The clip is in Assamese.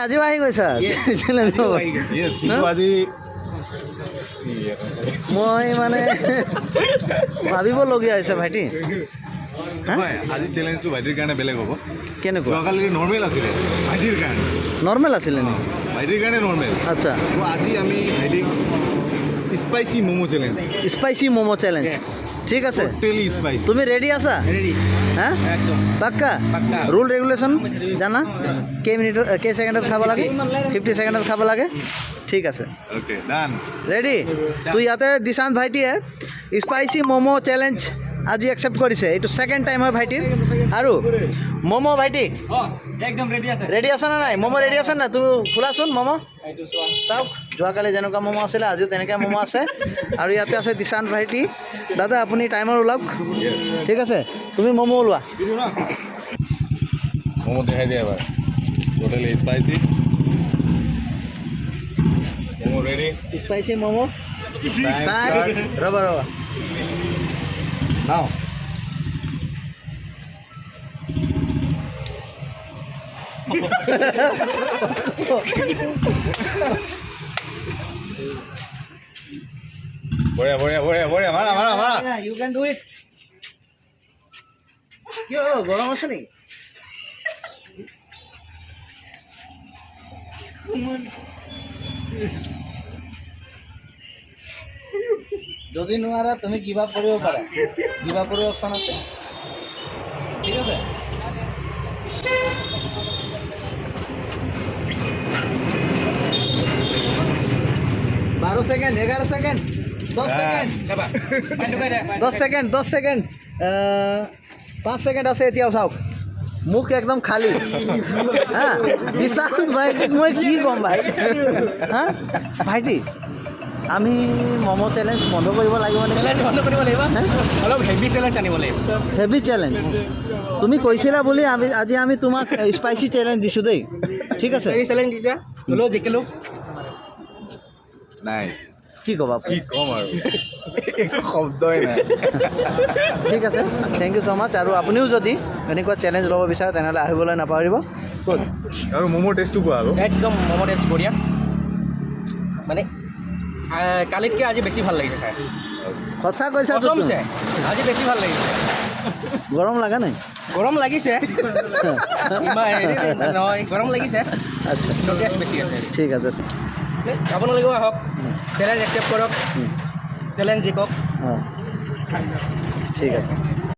আজিও আহি গৈছা চেলেঞ্জ ইয়েছ কিন্তু আজি মই মানে ভাবিবলগীয়া হৈছে ভাইটি নহয় আজি চেলেঞ্জটো ভাইটিৰ কাৰণে বেলেগ হ'ব কেনেকুৱা যোৱাকালি নৰ্মেল আছিলে ভাইটিৰ কাৰণে নৰ্মেল আছিলে নি ভাইটিৰ কাৰণে নৰ্মেল আচ্ছা তো আজি আমি ভাইটিক spicy momo' challenge spicy momo' challenge ঠিক আছে টোটেলি স্পাইচি তুমি ৰেডি আছা হা পাক্কা ৰুল ৰেগুলেশ্যন জানা কেই ছেকেণ্ডত খাব লাগে 50 ছেকেণ্ডত খাব লাগে ঠিক আছে অ'কে ডান ৰেডি তো ইয়াতে দিশান্ত ভাইটিয়ে স্পাইচি ম'ম' চেলেঞ্জ আজি একচেপ্ট কৰিছে এইটো ছেকেণ্ড টাইম হয় ভাইটিৰ আৰু ম'ম' ভাইটি একদম ৰেডি আছে ৰেডি আছে নে নাই ম'ম' ৰেডি আছে নাই তুমি খোলাচোন ম'ম' চাওক যোৱাকালি যেনেকুৱা ম'ম' আছিলে আজিও তেনেকৈ ম'ম' আছে আৰু ইয়াতে আছে দিশান্ত ভাইটি দাদা আপুনি টাইমৰ ওলাওক ঠিক আছে তুমি ম'ম' ওলোৱা ম'ম' দেখাই দিয়া এবাৰ totally spicy momo' ready spicy momo' ৰ'বা নাও বঢ়িয়া বঢ়িয়া বঢ়িয়া বঢ়িয়া মাৰা মাৰা মাৰা ইউ কেন ডু ইট কিয় গৰম আছে নেকি যদি নোৱাৰা তুমি গিভ আপ কৰিব পাৰা গিভ আপ কৰিব অপশ্যন আছে ঠিক আছে বারো second 11 second 10 second 10 second 10 second 5 second আছে এতিয়াও চাওক মুখ একদম খালী হা দিশান্ত ভাইটিক মই কি ক'ম ভাই হা ভাইটি আমি ম'ম' চেলেঞ্জ বন্ধ কৰিব লাগিব নেকি চেলেঞ্জ বন্ধ কৰিব লাগিব অলপ হেভি চেলেঞ্জ আনিব লাগিব হেভি চেলেঞ্জ তুমি কৈছিলা বুলি আজি আমি তোমাক স্পাইচি চেলেঞ্জ দিছোঁ দেই ঠিক আছে হেভি চেলেঞ্জ দিছা হ'লেও জিকিলোঁ নাইচ কি ক'বা কি ক'ম আৰু একো শব্দই নাই ঠিক আছে থেংক ইউ ছ' মাছ আৰু আপুনিও যদি এনেকুৱা চেলেঞ্জ ল'ব বিচাৰে তেনেহ'লে আহিবলৈ নাপাহৰিব ক'ত আৰু ম'মৰ টেষ্টটো কোৱা আকৌ একদম ম'ম' টেষ্ট বঢ়িয়া মানে কালিতকৈ আজি বেছি ভাল লাগিছে খাই সঁচা কৈছা কচমছে আজি বেছি ভাল লাগিছে গৰম লগা নাই গৰম লাগিছে ইমান হেৰি নহয় গৰম লাগিছে আচ্ছা টেষ্ট বেছি আছে ঠিক আছে আপোনালোকেও আহক চেলেঞ্জ একচেপ্ট কৰক চেলেঞ্জ জিকক অঁ ঠিক আছে